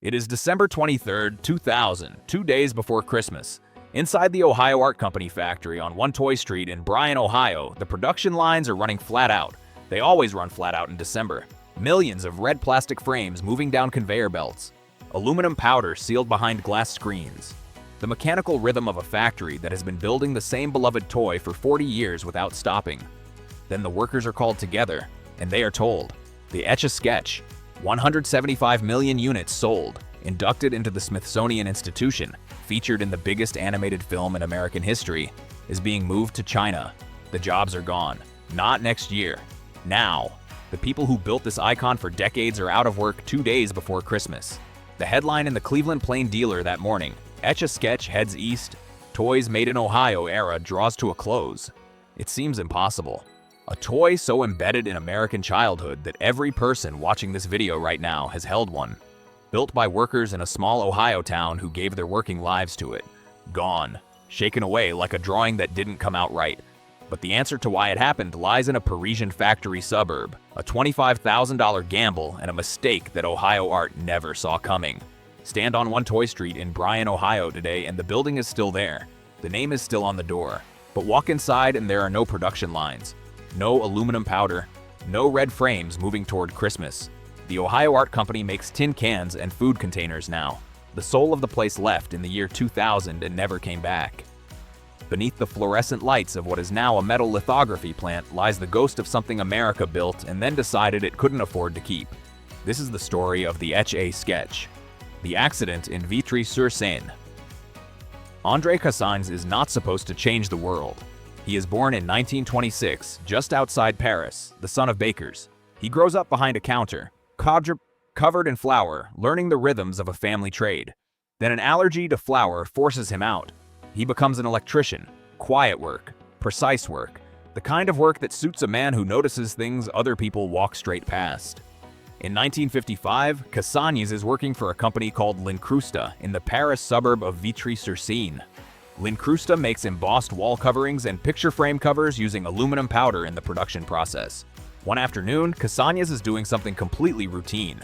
It is December 23rd, 2000, 2 days before Christmas. Inside the Ohio Art Company factory on One Toy Street in Bryan, Ohio, the production lines are running flat out. They always run flat out in December. Millions of red plastic frames moving down conveyor belts. Aluminum powder sealed behind glass screens. The mechanical rhythm of a factory that has been building the same beloved toy for 40 years without stopping. Then the workers are called together, and they are told, the Etch A Sketch, 175 million units sold, inducted into the Smithsonian institution, featured in the biggest animated film in American history, is being moved to China. The jobs are gone. Not next year. Now. The people who built this icon for decades are out of work 2 days before Christmas. The headline in the Cleveland Plain Dealer that morning, Etch A Sketch heads east, Toys Made in Ohio era draws to a close. It seems impossible. A toy so embedded in American childhood that every person watching this video right now has held one. Built by workers in a small Ohio town who gave their working lives to it. Gone. Shaken away like a drawing that didn't come out right. But the answer to why it happened lies in a Parisian factory suburb, a $25,000 gamble and a mistake that Ohio art never saw coming. Stand on One Toy Street in Bryan, Ohio today and the building is still there. The name is still on the door. But walk inside and there are no production lines. No aluminum powder, no red frames moving toward Christmas. The Ohio Art Company makes tin cans and food containers now. The soul of the place left in the year 2000 and never came back. Beneath the fluorescent lights of what is now a metal lithography plant lies the ghost of something America built and then decided it couldn't afford to keep. This is the story of the Etch A Sketch. The accident in Vitry-sur-Seine. André Cassagnes is not supposed to change the world. He is born in 1926, just outside Paris, the son of bakers. He grows up behind a counter, covered in flour, learning the rhythms of a family trade. Then an allergy to flour forces him out. He becomes an electrician, quiet work, precise work, the kind of work that suits a man who notices things other people walk straight past. In 1955, Cassagnes is working for a company called L'Incrusta in the Paris suburb of Vitry-sur-Seine. L'Incrusta makes embossed wall coverings and picture frame covers using aluminum powder in the production process. One afternoon, Cassagnes is doing something completely routine,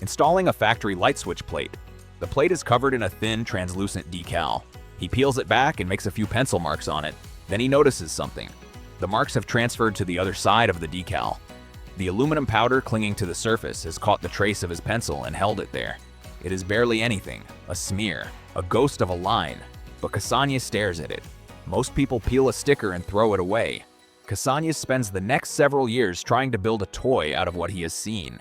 installing a factory light switch plate. The plate is covered in a thin, translucent decal. He peels it back and makes a few pencil marks on it. Then he notices something. The marks have transferred to the other side of the decal. The aluminum powder clinging to the surface has caught the trace of his pencil and held it there. It is barely anything, a smear, a ghost of a line. But Cassagnes stares at it. Most people peel a sticker and throw it away. Cassagnes spends the next several years trying to build a toy out of what he has seen.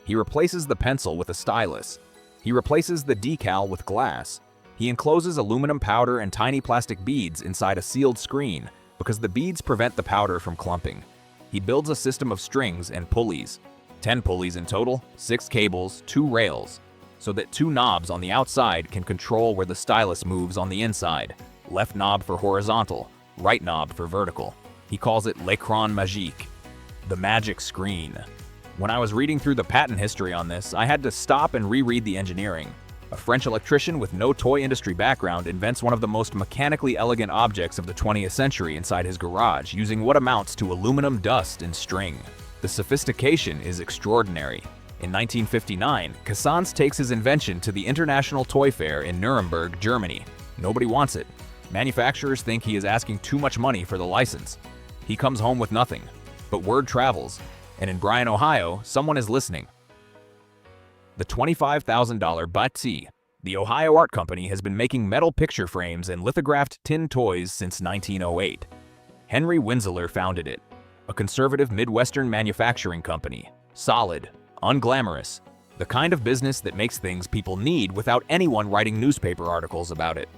He replaces the pencil with a stylus. He replaces the decal with glass. He encloses aluminum powder and tiny plastic beads inside a sealed screen because the beads prevent the powder from clumping. He builds a system of strings and pulleys. 10 pulleys in total, 6 cables, 2 rails, so that 2 knobs on the outside can control where the stylus moves on the inside. Left knob for horizontal, right knob for vertical. He calls it l'écran magique, the magic screen. When I was reading through the patent history on this, I had to stop and reread the engineering. A French electrician with no toy industry background invents one of the most mechanically elegant objects of the 20th century inside his garage using what amounts to aluminum dust and string. The sophistication is extraordinary. In 1959, Cassagnes takes his invention to the International Toy Fair in Nuremberg, Germany. Nobody wants it. Manufacturers think he is asking too much money for the license. He comes home with nothing. But word travels, and in Bryan, Ohio, someone is listening. The $25,000 Bâti, the Ohio Art Company, has been making metal picture frames and lithographed tin toys since 1908. Henry Winsler founded it, a conservative Midwestern manufacturing company. Solid, unglamorous, the kind of business that makes things people need without anyone writing newspaper articles about it.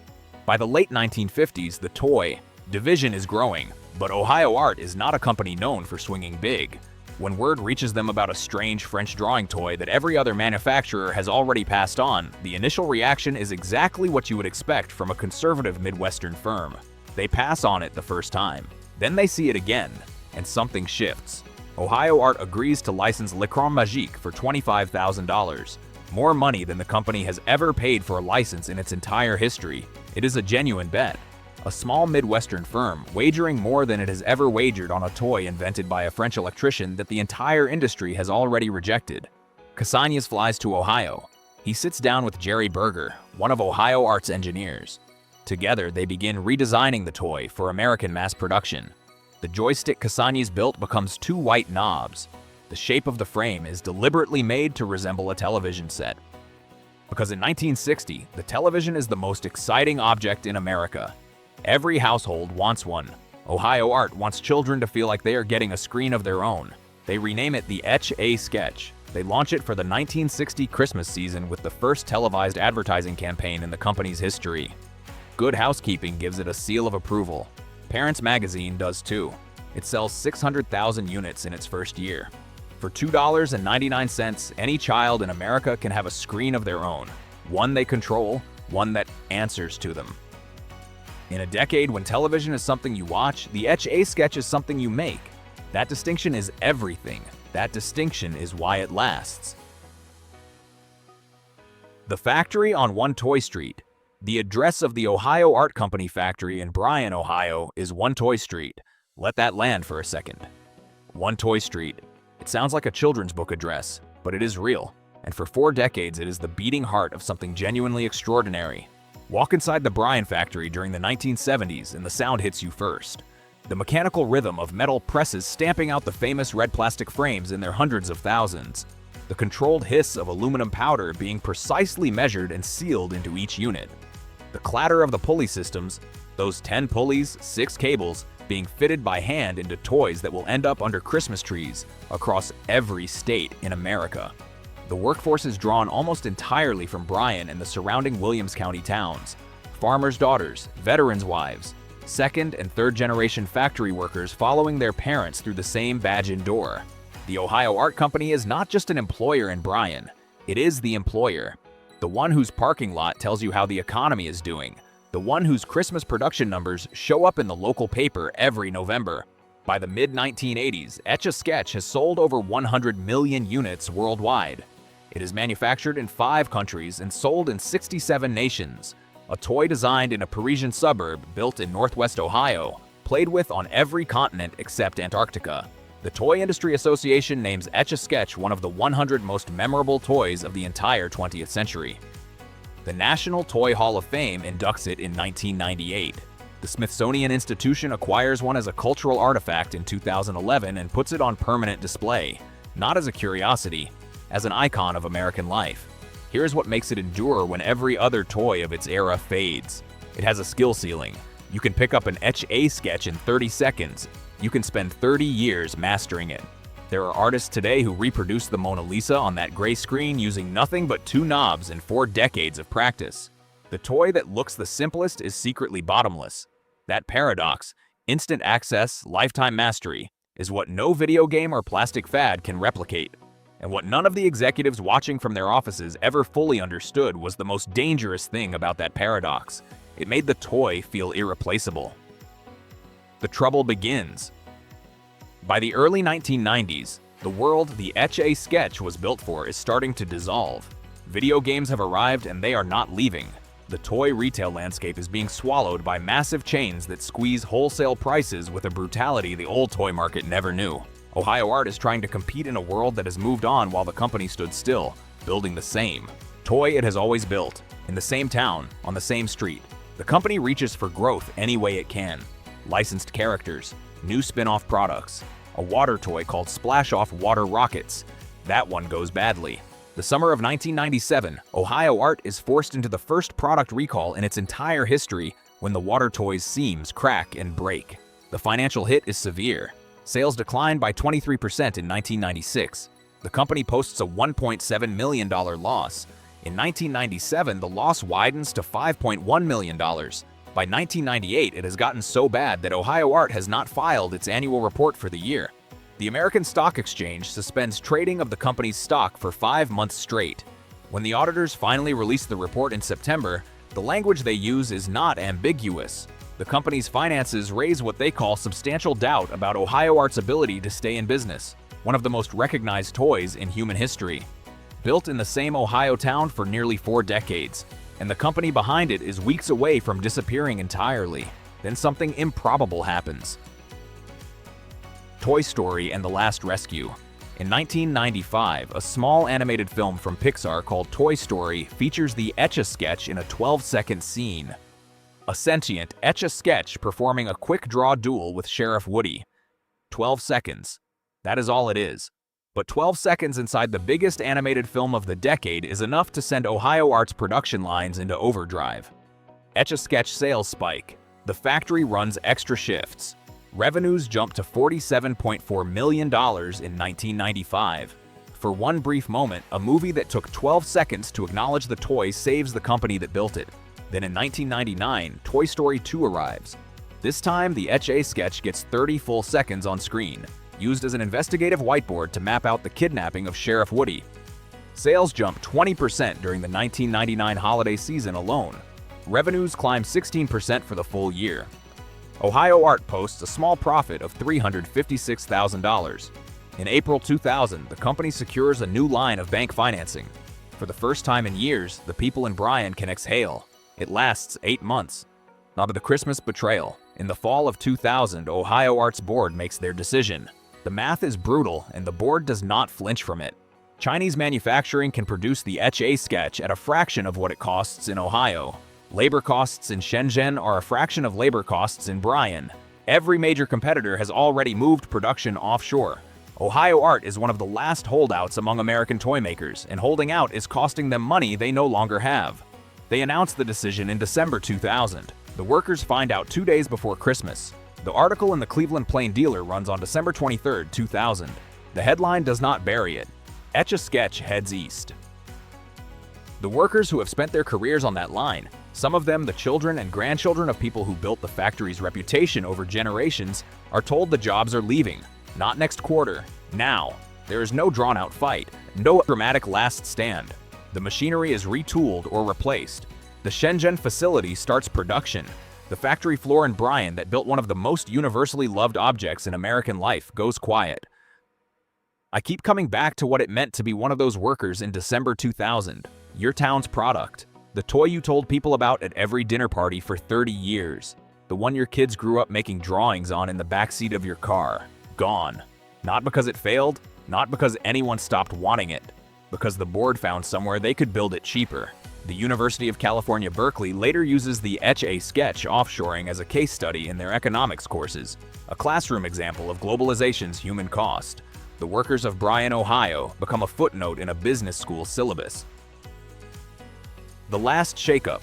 By the late 1950s, the toy division is growing, but Ohio Art is not a company known for swinging big. When word reaches them about a strange French drawing toy that every other manufacturer has already passed on, the initial reaction is exactly what you would expect from a conservative Midwestern firm. They pass on it the first time. Then they see it again, and something shifts. Ohio Art agrees to license L'Écran Magique for $25,000, more money than the company has ever paid for a license in its entire history. It is a genuine bet. A small Midwestern firm wagering more than it has ever wagered on a toy invented by a French electrician that the entire industry has already rejected. Cassagnes flies to Ohio. He sits down with Jerry Berger, one of Ohio Art's engineers. Together, they begin redesigning the toy for American mass production. The joystick Cassani's built becomes two white knobs. The shape of the frame is deliberately made to resemble a television set. Because in 1960, the television is the most exciting object in America. Every household wants one. Ohio Art wants children to feel like they are getting a screen of their own. They rename it the Etch A Sketch. They launch it for the 1960 Christmas season with the first televised advertising campaign in the company's history. Good Housekeeping gives it a seal of approval. Parents Magazine does too. It sells 600,000 units in its first year. For $2.99, any child in America can have a screen of their own. One they control, one that answers to them. In a decade when television is something you watch, the Etch A Sketch is something you make. That distinction is everything. That distinction is why it lasts. The factory on One Toy Street. The address of the Ohio Art Company factory in Bryan, Ohio is One Toy Street. Let that land for a second. One Toy Street. It sounds like a children's book address, but it is real. And for 4 decades, it is the beating heart of something genuinely extraordinary. Walk inside the Bryan factory during the 1970s and the sound hits you first. The mechanical rhythm of metal presses stamping out the famous red plastic frames in their hundreds of thousands. The controlled hiss of aluminum powder being precisely measured and sealed into each unit. The clatter of the pulley systems, those 10 pulleys, 6 cables, being fitted by hand into toys that will end up under Christmas trees across every state in America. The workforce is drawn almost entirely from Bryan and the surrounding Williams County towns. Farmers' daughters, veterans' wives, second and third generation factory workers following their parents through the same badge-in door. The Ohio Art Company is not just an employer in Bryan, it is the employer. The one whose parking lot tells you how the economy is doing. The one whose Christmas production numbers show up in the local paper every November. By the mid-1980s, Etch A Sketch has sold over 100 million units worldwide. It is manufactured in 5 countries and sold in 67 nations. A toy designed in a Parisian suburb built in Northwest Ohio, played with on every continent except Antarctica. The Toy Industry Association names Etch A Sketch one of the 100 most memorable toys of the entire 20th century. The National Toy Hall of Fame inducts it in 1998. The Smithsonian Institution acquires one as a cultural artifact in 2011 and puts it on permanent display, not as a curiosity, as an icon of American life. Here's what makes it endure when every other toy of its era fades. It has a skill ceiling. You can pick up an Etch A Sketch in 30 seconds. You can spend 30 years mastering it. There are artists today who reproduce the Mona Lisa on that gray screen using nothing but 2 knobs and 4 decades of practice. The toy that looks the simplest is secretly bottomless. That paradox, instant access, lifetime mastery, is what no video game or plastic fad can replicate. And what none of the executives watching from their offices ever fully understood was the most dangerous thing about that paradox. It made the toy feel irreplaceable. The trouble begins. By the early 1990s, the world the Etch A Sketch was built for is starting to dissolve. Video games have arrived and they are not leaving. The toy retail landscape is being swallowed by massive chains that squeeze wholesale prices with a brutality the old toy market never knew. Ohio Art is trying to compete in a world that has moved on while the company stood still, building the same toy it has always built, in the same town, on the same street. The company reaches for growth any way it can. Licensed characters, new spin-off products, a water toy called Splash Off Water Rockets. That one goes badly. The summer of 1997, Ohio Art is forced into the first product recall in its entire history when the water toy's seams crack and break. The financial hit is severe. Sales declined by 23% in 1996. The company posts a $1.7 million loss. In 1997, the loss widens to $5.1 million. By 1998, it has gotten so bad that Ohio Art has not filed its annual report for the year. The American Stock Exchange suspends trading of the company's stock for 5 months straight. When the auditors finally release the report in September, the language they use is not ambiguous. The company's finances raise what they call substantial doubt about Ohio Art's ability to stay in business, one of the most recognized toys in human history. Built in the same Ohio town for nearly 4 decades, and the company behind it is weeks away from disappearing entirely. Then something improbable happens. Toy Story and the Last Rescue. In 1995, a small animated film from Pixar called Toy Story features the Etch A Sketch in a 12-second scene. A sentient Etch A Sketch performing a quick draw duel with Sheriff Woody. 12 seconds. That is all it is. But 12 seconds inside the biggest animated film of the decade is enough to send Ohio Art's production lines into overdrive. Etch A Sketch sales spike. The factory runs extra shifts. Revenues jump to $47.4 million in 1995. For one brief moment, a movie that took 12 seconds to acknowledge the toy saves the company that built it. Then in 1999, Toy Story 2 arrives. This time, the Etch A Sketch gets 30 full seconds on screen, used as an investigative whiteboard to map out the kidnapping of Sheriff Woody. Sales jump 20% during the 1999 holiday season alone. Revenues climb 16% for the full year. Ohio Art posts a small profit of $356,000. In April 2000, the company secures a new line of bank financing. For the first time in years, the people in Bryan can exhale. It lasts 8 months. Now to the Christmas betrayal. In the fall of 2000, Ohio Art's board makes their decision. The math is brutal, and the board does not flinch from it. Chinese manufacturing can produce the Etch A Sketch at a fraction of what it costs in Ohio. Labor costs in Shenzhen are a fraction of labor costs in Bryan. Every major competitor has already moved production offshore. Ohio Art is one of the last holdouts among American toy makers, and holding out is costing them money they no longer have. They announced the decision in December 2000. The workers find out 2 days before Christmas. The article in the Cleveland Plain Dealer runs on December 23, 2000. The headline does not bury it. Etch A Sketch heads east. The workers who have spent their careers on that line, some of them the children and grandchildren of people who built the factory's reputation over generations, are told the jobs are leaving. Not next quarter, now. There is no drawn-out fight, no dramatic last stand. The machinery is retooled or replaced. The Shenzhen facility starts production. The factory floor in Bryan that built one of the most universally loved objects in American life goes quiet. I keep coming back to what it meant to be one of those workers in December 2000. Your town's product. The toy you told people about at every dinner party for 30 years. The one your kids grew up making drawings on in the backseat of your car. Gone. Not because it failed, not because anyone stopped wanting it, because the board found somewhere they could build it cheaper. The University of California, Berkeley later uses the Etch A Sketch offshoring as a case study in their economics courses, a classroom example of globalization's human cost. The workers of Bryan, Ohio become a footnote in a business school syllabus. The last shakeup.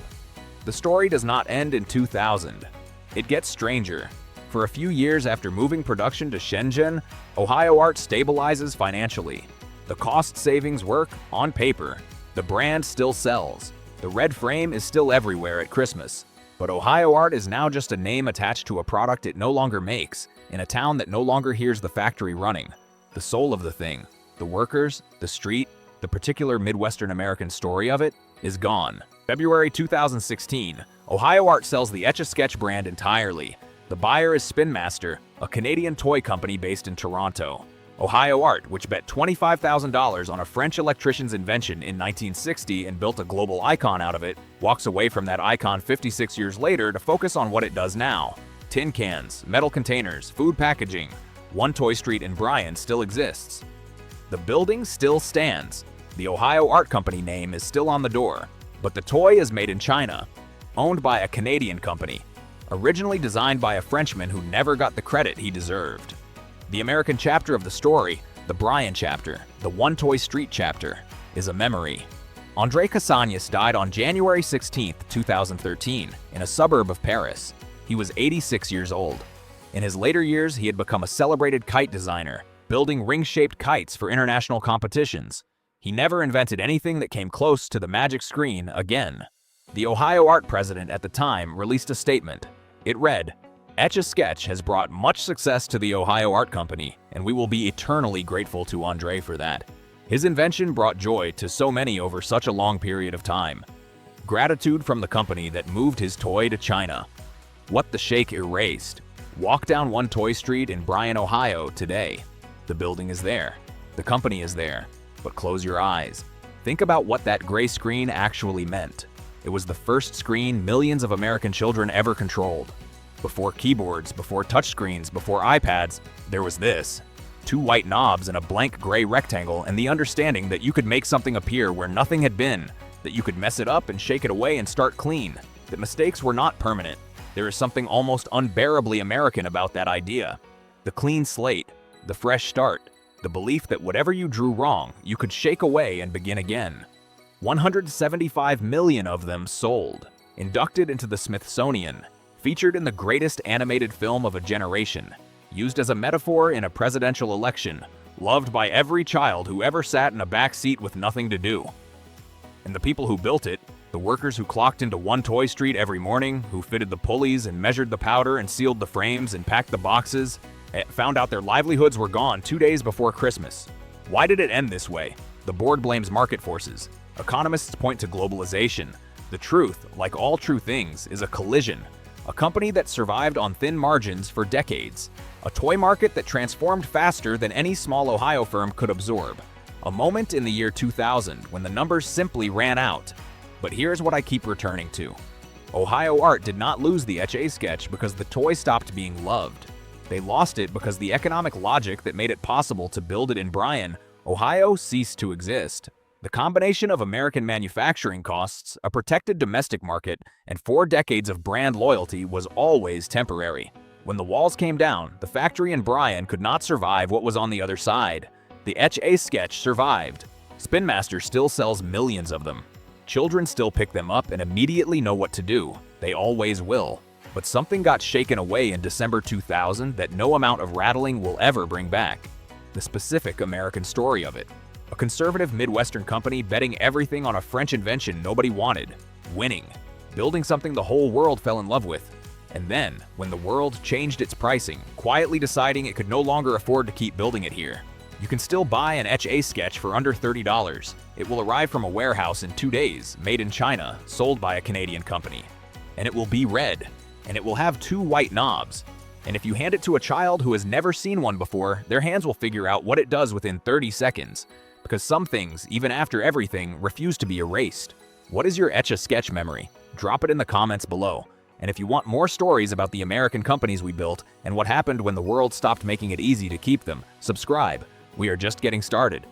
The story does not end in 2000. It gets stranger. For a few years after moving production to Shenzhen, Ohio Art stabilizes financially. The cost savings work on paper. The brand still sells. The red frame is still everywhere at Christmas. But Ohio Art is now just a name attached to a product it no longer makes, in a town that no longer hears the factory running. The soul of the thing, the workers, the street, the particular Midwestern American story of it, is gone. February 2016, Ohio Art sells the Etch A Sketch brand entirely. The buyer is Spin Master, a Canadian toy company based in Toronto. Ohio Art, which bet $25,000 on a French electrician's invention in 1960 and built a global icon out of it, walks away from that icon 56 years later to focus on what it does now. Tin cans, metal containers, food packaging. One Toy Street in Bryan still exists. The building still stands. The Ohio Art Company name is still on the door, but the toy is made in China, owned by a Canadian company, originally designed by a Frenchman who never got the credit he deserved. The American chapter of the story, the Bryan chapter, the One Toy Street chapter, is a memory. André Cassagnas died on January 16, 2013, in a suburb of Paris. He was 86 years old. In his later years, he had become a celebrated kite designer, building ring-shaped kites for international competitions. He never invented anything that came close to the magic screen again. The Ohio Art president at the time released a statement. It read, "Etch A Sketch has brought much success to the Ohio Art Company, and we will be eternally grateful to André for that. His invention brought joy to so many over such a long period of time. Gratitude from the company that moved his toy to China." What the shake erased. Walk down One Toy Street in Bryan, Ohio today. The building is there. The company is there. But close your eyes. Think about what that gray screen actually meant. It was the first screen millions of American children ever controlled. Before keyboards, before touchscreens, before iPads, there was this. 2 white knobs and a blank gray rectangle, and the understanding that you could make something appear where nothing had been, that you could mess it up and shake it away and start clean, that mistakes were not permanent. There is something almost unbearably American about that idea. The clean slate, the fresh start, the belief that whatever you drew wrong, you could shake away and begin again. 175 million of them sold, inducted into the Smithsonian, featured in the greatest animated film of a generation, used as a metaphor in a presidential election, loved by every child who ever sat in a back seat with nothing to do. And the people who built it, the workers who clocked into One Toy Street every morning, who fitted the pulleys and measured the powder and sealed the frames and packed the boxes, found out their livelihoods were gone 2 days before Christmas. Why did it end this way? The board blames market forces. Economists point to globalization. The truth, like all true things, is a collision. A company that survived on thin margins for decades. A toy market that transformed faster than any small Ohio firm could absorb. A moment in the year 2000 when the numbers simply ran out. But here's what I keep returning to. Ohio art did not lose the Etch A Sketch because the toy stopped being loved. They lost it because the economic logic that made it possible to build it in Bryan, Ohio, ceased to exist. The combination of American manufacturing costs, a protected domestic market, and 4 decades of brand loyalty was always temporary. When the walls came down, the factory in Bryan could not survive what was on the other side. The Etch A Sketch survived. Spin Master still sells millions of them. Children still pick them up and immediately know what to do. They always will. But something got shaken away in December 2000 that no amount of rattling will ever bring back. The specific American story of it. A conservative Midwestern company betting everything on a French invention nobody wanted. Winning. Building something the whole world fell in love with. And then, when the world changed its pricing, quietly deciding it could no longer afford to keep building it here. You can still buy an Etch A Sketch for under $30. It will arrive from a warehouse in 2 days, made in China, sold by a Canadian company. And it will be red. And it will have 2 white knobs. And if you hand it to a child who has never seen one before, their hands will figure out what it does within 30 seconds. Because some things, even after everything, refuse to be erased. What is your Etch A Sketch memory? Drop it in the comments below. And if you want more stories about the American companies we built and what happened when the world stopped making it easy to keep them, subscribe. We are just getting started.